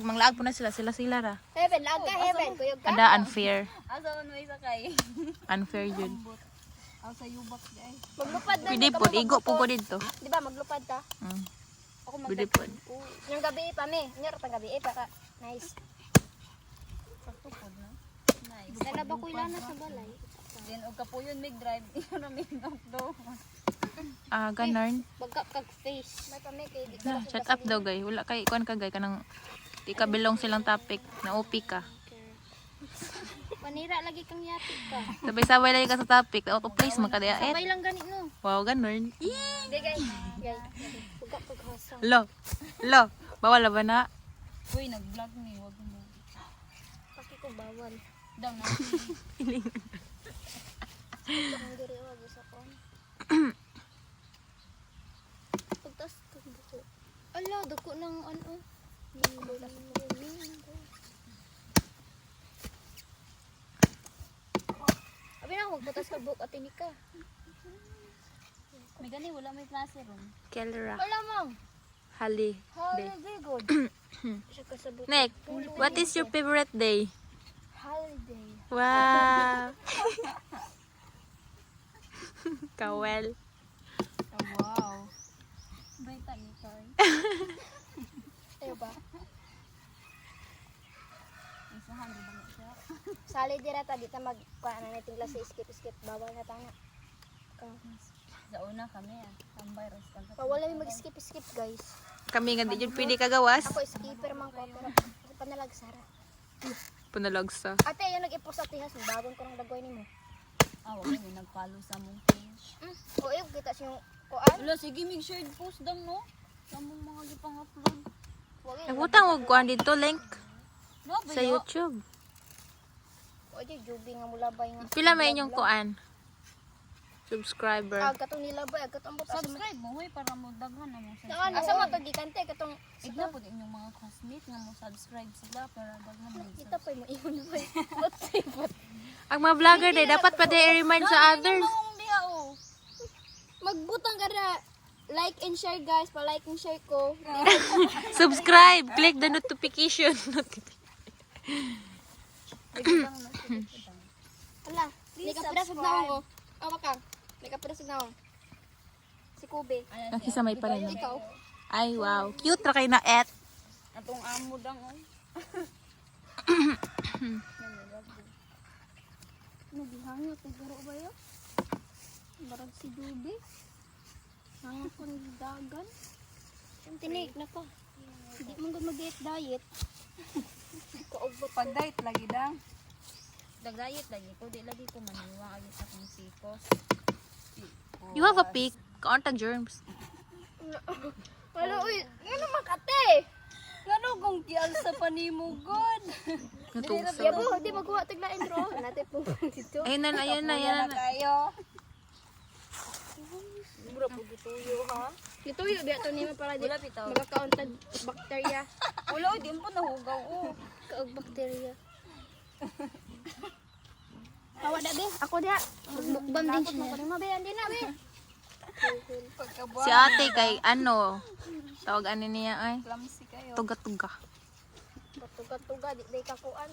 Manglaag po na sila ra. Heaven, laag ka, heaven. Kuyog ka. Ada unfair. Asa mo isa kay? Unfair yun. Sa yubak di ay. Maglupad na. Pwede po, igo po ko dito. Di ba, maglupad ka? Ako Pwede po. Yung gabi pa mi. Nyar tang gabi para nice. Nice. Dala ba ko ilana sa balay? Then og kapuyon mig drive iyo na mig do. Ganarn. Bagka kag face. May pa mi kay di ka. Shut up daw, gay. Wala kay kuan ka, gay. Kanang di ka belong silang topic. Na-OP ka. Panira lagi kang yatik ka. Sabay-sabay lagi ka sa topic. Auto place man ka diya. Sabay lang gani no. Wow, ganarn. Di guys. Guys. Bagka kag hasang. Lo. Bawal ba na? Uy, nag-vlog ni, wag mo. Paki ko bawal. Daw na. Ang diri wag sa kon. Pagtas ko buko. Ala, dako nang ano. Abi na huwag putas ka buko at ka. May gani wala may klase ron. Kelra. Wala mang. Hali. Holiday good. Siya kasabot. Nick, what is your favorite day? Holiday. Wow. Kawel. Wow. Baita ni Toy. Ayo ba? Isahan di ba siya? Sali dira ta di ta mag kuan na nating klase skip bawal na tanga. Sa una kami tambay ros kan. Wala mi mag-skip guys. Kami nga di jud pwede kagawas. Ako skipper man ko pero panalag sara. Punalagsa. Ate, yung nag-ipost sa tihas, bagong ko nang dagoy nimo. Wala may nag-follow sa mong page. O iyo kita siya yung kuan. Wala, sige, may shared post dang, no? Sa mong mga gipang-upload. Nagutang og kuan dito link No, ba sa YouTube. O di jubi nga mula bay nga. Pila may inyong kuan? Subscriber. Katong nila bay, katong ambot Subscribe mo, huy, para mo daghan na mo sa Asa mo to gikante katong Igna po din yung mga classmate nga mo subscribe sila para daghan mo. kita pa mo iyon bay. What sipot. Ang mga vlogger day dapat pa day i-remind sa others. Diha, oh. Magbutang ka na like and share guys, pa-like and share ko. Subscribe, click the notification. Ala, ni kapiras na ako. Awa ka. Ni kapiras na ako. Si Kobe. Nakisa may panay. Ikaw. Ay, wow. Cute ra kay na et. Atong amo dang, oh. Nagihangyo siguro ba yun? Barag si Dubi. Hangyo ko ng dagan. Tinik na pa. Hindi mo mag-diet. Kaugbot. Pag-diet lagi dang. Dag-diet lagi ko, di lagi ko maniwa ayos sa kong sikos. You have a pic. Kaunta germs. Wala, uy. Ano makate? Ngano kung kial sa panimo, God? Natugsa. Yabo, di magkuha taglain bro. Natin po dito. Ayun na, ayun na, yan na. Kayo. Bro, po gituyo ha? Gituyo, biya to nima para di Wala bitaw. magkakauntad bakterya. Wala, di mo nahugaw, oh. Kaog bakterya. Hawa na be, ako dia. Magbukbang din siya. Ako na be, andi na be. Si ate kay ano, tawag ano niya ay, Clumsy kayo. tuga-tuga. Tuga-tuga, di day kakuan.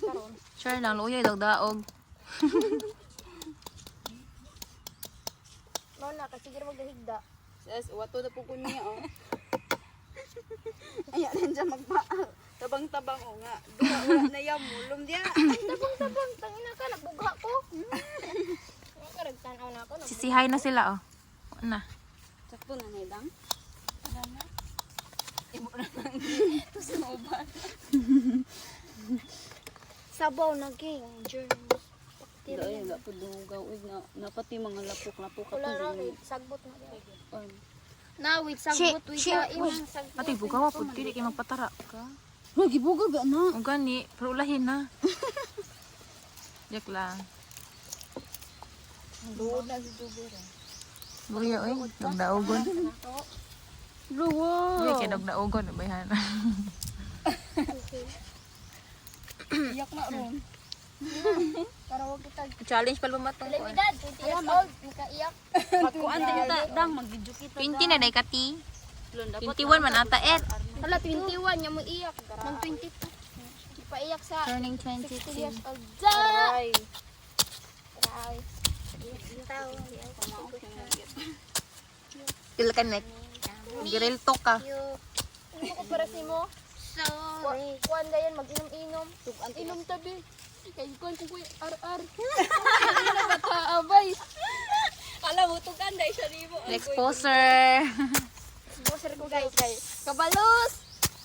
Karon. Sure lang, luya daog daog. Mao na kasi gira magdahigda. Sas, wato na po ko niya, oh. Ayan, nandiyan tabang-tabang, oh nga. Duha, wala na yan, mulom diya. Tabang tangina ka nabugha ko. Nga karagtanaw na ako. Sisihay na sila, oh. Oo na. Sakto na nidang. Ibo na lang. Tapos nauban. Sabaw na king journey. Wala, ayun, wala po dugaw. Uy, napati mga lapok-lapok. Wala Ako, ra ganyan. sagbot na. Oh. Na wait sagbot wait Shit, sa imong sagbot. Ate, bugawa po. Dili kayo magpatara ka. Lagi bugaw ga na. O gani, pero ulahin na. Joke lang. Duod na si Jubir. Buya, oy. Dagdaugon. Luwa. Buya, kaya dagdaugon. Bayhan. Iyak na ron. Para wag kita. Challenge pala matong ko. Lemidad 20 years old makaiyak. Magkuan din ta. Dang, mag-video kita. 20 na day kati. Lon, dapat 21 man ata et. Hala 21 nya mo iyak. Nang 22. Ipaiyak sa Turning 16 years 22. old. Ja! Ay. Ay. Pila ka nek. Giril to ka. Ano ko para si mo? Sorry. Kuan dayon mag-inom-inom. Inom tabi. Kay kuan ko kuy ar-ar. Abay. Alam mo, tukan dahil siya nimo. Exposer. Boser ko guys. Kabalos.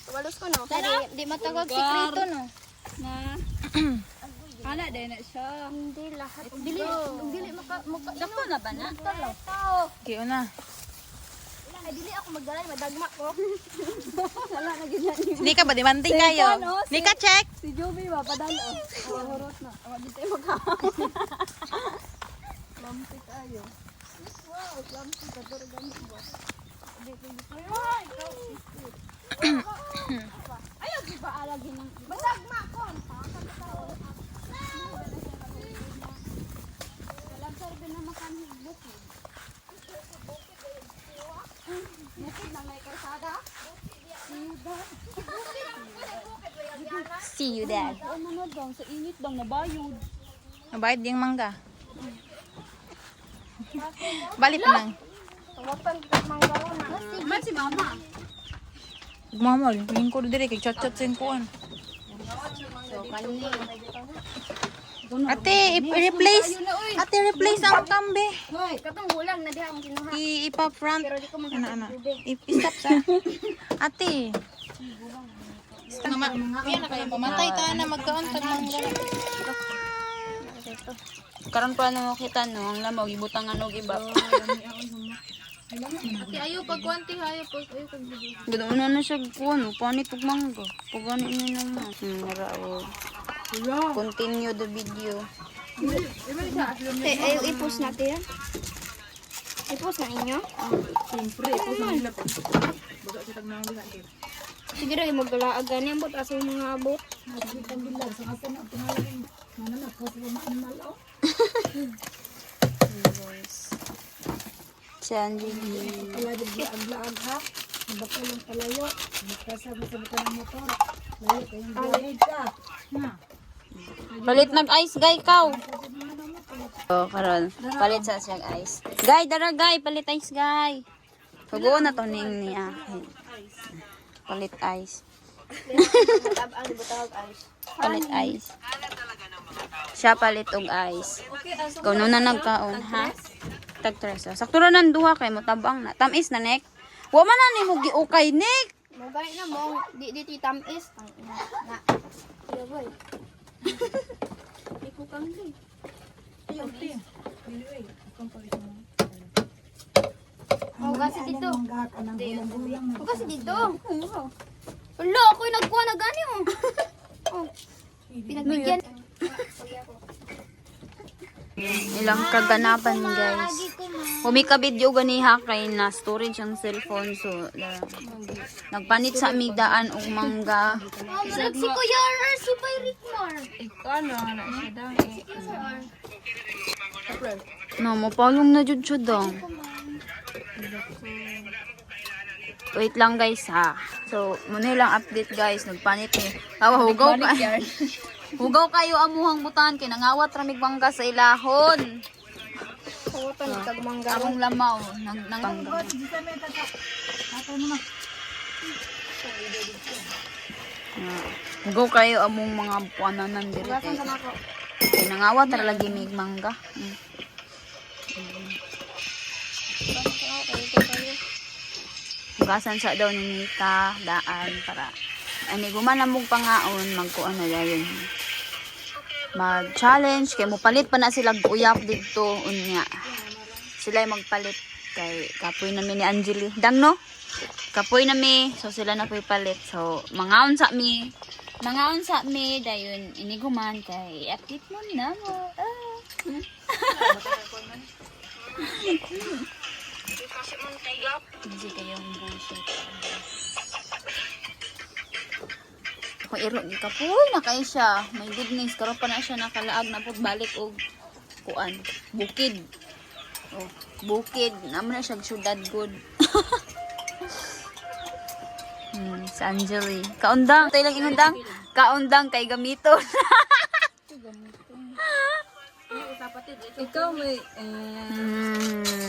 Kabalos ko no. Di matagog sikreto no. Na. Ana din na siya. Hindi lahat. Dili maka Dako na ba na? tao. Okay, una. Ay dili ako magdalay madagma ko. Wala na ganyan ni. Hindi ka ba demanding kayo? Hindi ka check. Si Joby ba padalo? Horot na. Awa di tayo magka. Lampit ayo. Wow, lampit ka pero ganit ba? Ayaw di ba alagin ng Madagma ko. Walang sarbe na makanhig bukid. Bukid na may kalsada. See you, Dad. Ano na dang sa init dang nabayod. Nabayad yung mangga. Balik pa lang. Wapan ka manggaro na. Man si mama. Mama, yung ko dire kay chat-chat sa kuan. So kani. Ate, i-replace. Ate, replace ang kambe. Hoy, Katong gulang na diha ang kinuha. Ipa-front. Pero di ko Ano, magkakita ano. tubig. I-stop sa. Ate. Yan na kayo. Mamatay ta na magkauntag mangga. karon pa ano kita no, ang lamaw gibutang ano giba. Ate ayo pagkuanti ayo pag video. Ganoon na siya kuno, panit ug mangga. Pagani ni naman. Naraw. Continue the video. Ayo i-post natin. I-post na inyo. Siguro yung magdalaag gani ang butas yung mga abot. Sanji. Palit nag-ice guy kaw. Oh, karon. Palit sa siyang ice. Guy, dara guy, palit ice guy. Sugo na to ning niya. Palit ice. Tabang butag ice. Palit ice. Siya palit og ice. Kuno na nagkaon, ha? Tag-tres. Sakto ra nan duha kay mo tabang na. Tamis na nek. Wa man na nimo giukay nek. Mobile na mo di tamis. Na. Yo boy. Iko kang di. Oh, kasi dito. Oh, kasi dito. Wala, ako'y nagkuha na gani oh. Oh. Pinagbigyan. Ilang kaganapan guys. Humika video ganiha kay na storage ang cellphone so nagpanit sa amigdaan og mangga. Si Kuya R, si Bay Rickmar. No, mapalong na jud siya dong. Wait lang guys ha. So, muna lang update guys. Nagpanit ni. Tawa, hugaw pa. Hugaw kayo amuhang butan kay nangawat ramig bangga sa ilahon. Among lamaw. Nang go kayo among mga puananan diri kay. Nangawa tara lagi mig mangga. Gasan sa daw ni Nika daan para ani gumana mong pangaon magkuan na dayon. Mag-challenge kay mo palit pa na sila uyap dito unya. Sila ay magpalit kay kapoy na mi ni Angeli. Dang no? Kapoy na mi so sila na poy palit. So mangaon sa mi dayon iniguman kay update mo na mo. Hindi kayong bullshit. Kung iro ni kapoy na kay siya. My goodness, karon pa na siya nakalaag na pud balik og kuan, bukid. Oh, bukid. Naman na siya syudad good. Sa Angeli. Kaundang, tayo lang inundang. Kaundang kay gamiton. Ikaw may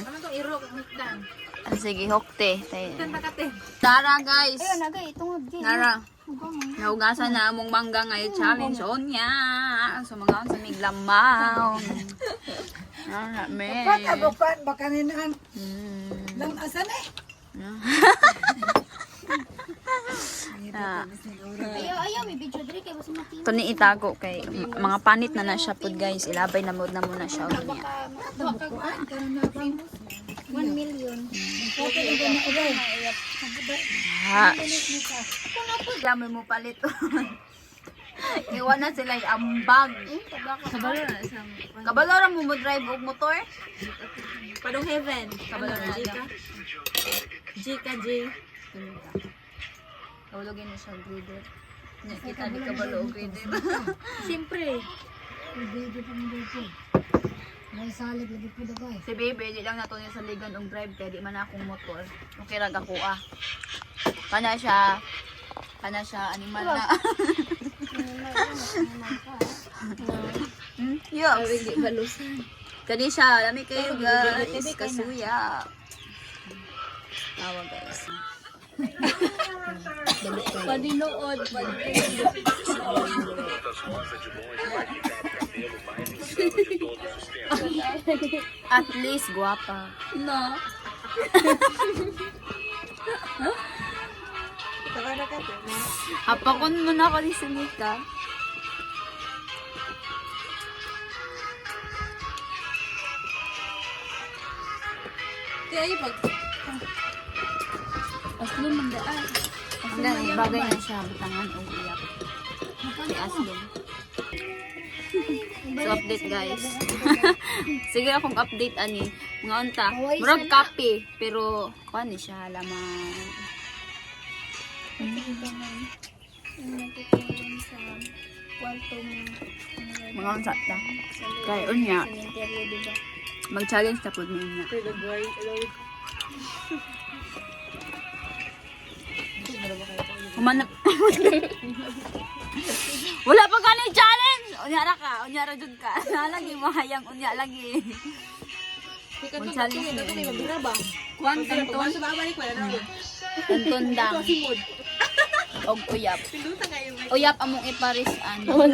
Ano tong iro dan. Sige, hokte. Tara guys. Ayun, nagay, itong abdi. Nara. Naugasan na among mangga ngayon challenge on ya. So mga sa miglamaw. Nara me. Agopan baka ninahan. Lang asan eh. Ayaw, may video diri kay basta mapino. Kani itago kay mga panit na siya pud guys. Ilabay na muna muna siya unya. 1 million. Ha. Dami mo palit. Iwan na sila yung ambag. Kabalora mo mo drive og motor? Padong heaven. Kabalo na Jika. Jika J. Kabalogin na siya grader. Kita di kabalo og grader. Siyempre. May salig lagi po dagay. Si Bebe, di lang nato niya sa ligan og drive kaya di man akong motor. Okay rag ako ah. Kana siya animal na. Yes. Balusan. Kani siya, lami kayo guys, kasuya. Tawa guys. Padinuod. At least guwapa. No. Hapakon mo na ako ni Sunika. Kaya pag Aslon man daan. Aslon bagay na siya butangan o iyak. Si Aslon. So update guys. Sige akong update ani. Mga unta. Murag copy pero kuan ni siya lamang. Mga unsa ta. Kay unya. Mag-challenge ta pud niya. Humanap. Wala pa ka ni challenge. Unya ra ka, unya ra jud ka. Lagi mahayang unya lagi. Mag-challenge ni. Kuan kanton. Kanton dang. Og uyap. Uyap among iparis ano.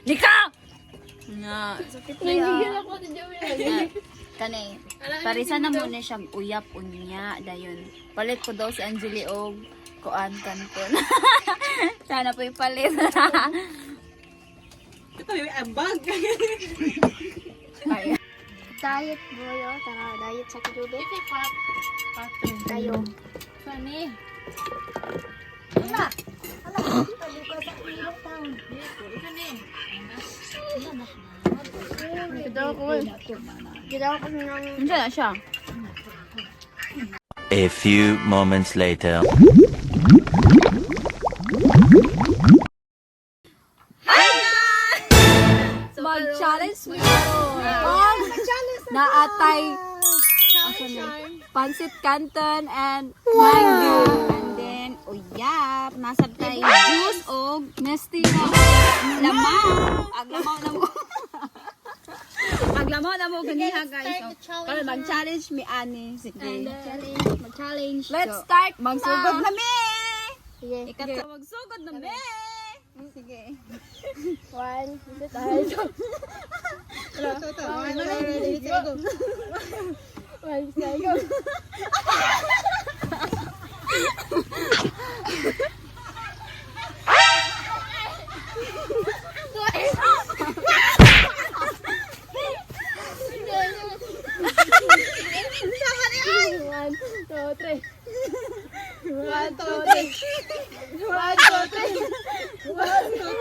Nika. Nga. Nanggigil ako sa Jamila. Kani, parisan na muna siyang uyap unya dayon. Palit ko daw si Angeli og kuan kanton. Sana po ipalit. ito yung ambag. Ay. Diet boyo, tara diet sa kidube. Tayo. Funny. Gida ko ng Unsa na siya? A few moments later. Mag-challenge mo naatay pansit canton and mango. And then, uyap. Nasab tayo juice o nesty na lamang. Aglamaw na mo. Maglamo na mo ganiha guys. Para mag-challenge mi ani. Sige. Mag-challenge. Let's start. Magsugod na mi. Sige. Magsugod na mi. Sige. One. Dito tayo. One. Go. One, two, three. One, two, three. One, two, three. One, two,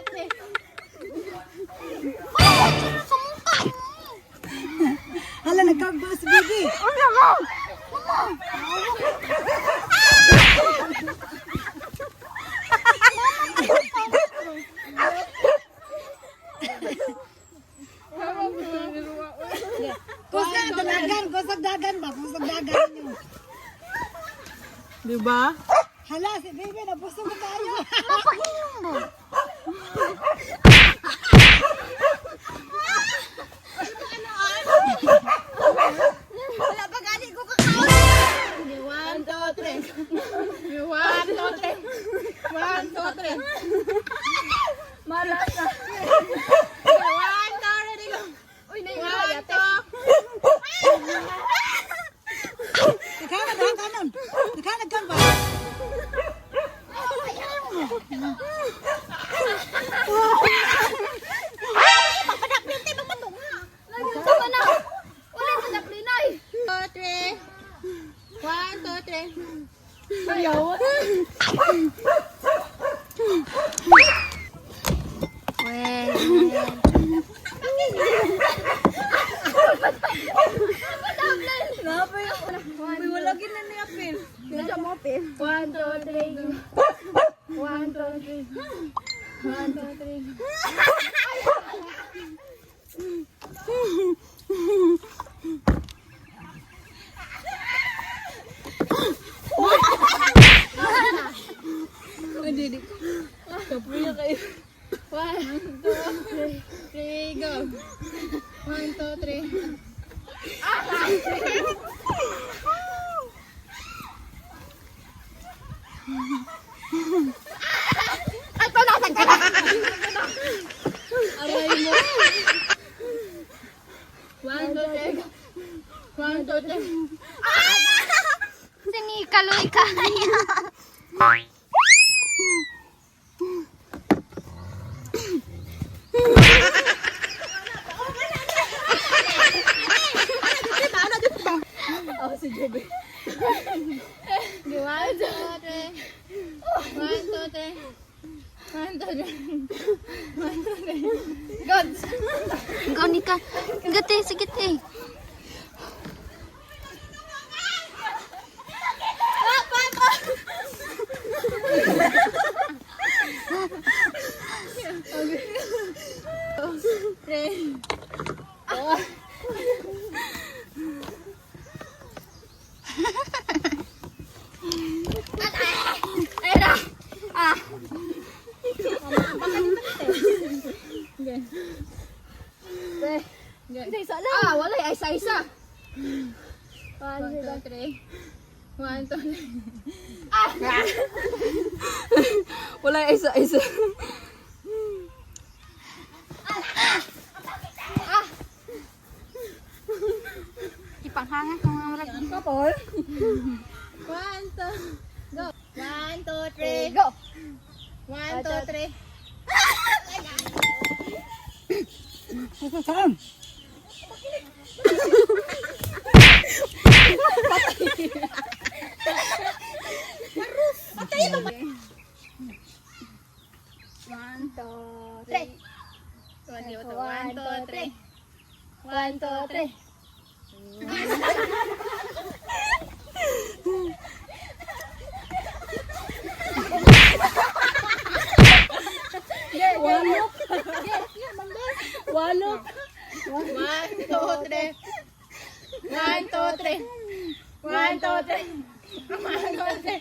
three. Hala, nagkagba si baby. Kusag dagan ba? Kusag dagan nyo. Diba? Hala, si baby, napusog na tayo. Wala pa gani ko kakaon. One, two, three. One, two, three. One, two, three. Malasa. One, two, ready, go. Uy, One, naiiyak. two. Nagkanag ha, kanon. Nagkanag kan ba? Sama na. Ulit sa daklinay. Two, three. One, two, three. Wala gina ni apil. One, two, three. One, two, three. One, two, three. One, two, three, go. One, two, three. One, two, three, go. One, two, three. Sinikaloy ka. One, two, three. One, two, three. One, two, three. One, two, three. Ikaw ni ka. Gati, sige te. Three. Ah, wala ay isa-isa. One, two, three. One, two, three. Wala isa-isa. Ipanghangan ko mga marag. Kapol. One, two, go. One, two, three. Go. One, two, three. Saan? One, two, three. One, two, three. One, two, three. Walok. One, two, three. One, two, three. One, two, three. One, two, three.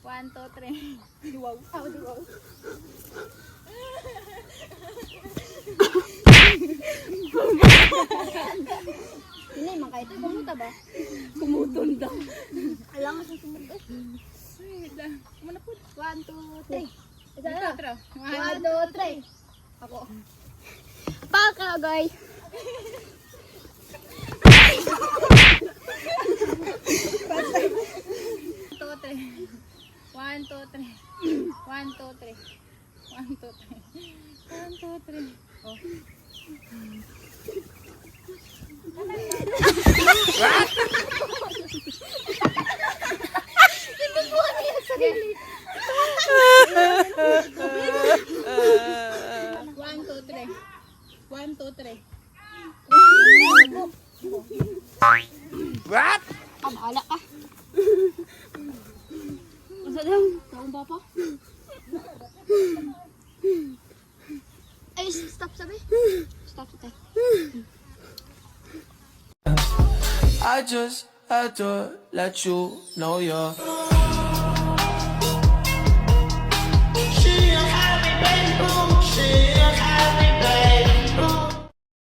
1, 2, 3. Wow. Oh, wow. Hindi, makaya ito. Kumuta ba? Kumutunda. Alam mo sa sumunod. Wait lang. Muna po. 1, 2, 3. Isa Ito, na. tro. 1, 2, 3. Ako. Paka, guys. Two, three. 1, 2, 3. 1, 2, 3. 1, 2, 3. 1, 2, 3. Oh. One, two, three. 1, 2, 3. What? Ah, bahala ka. Masa lang? Taong ba pa? Ay, stop sabi. Stop sabi. I just had to let you know you're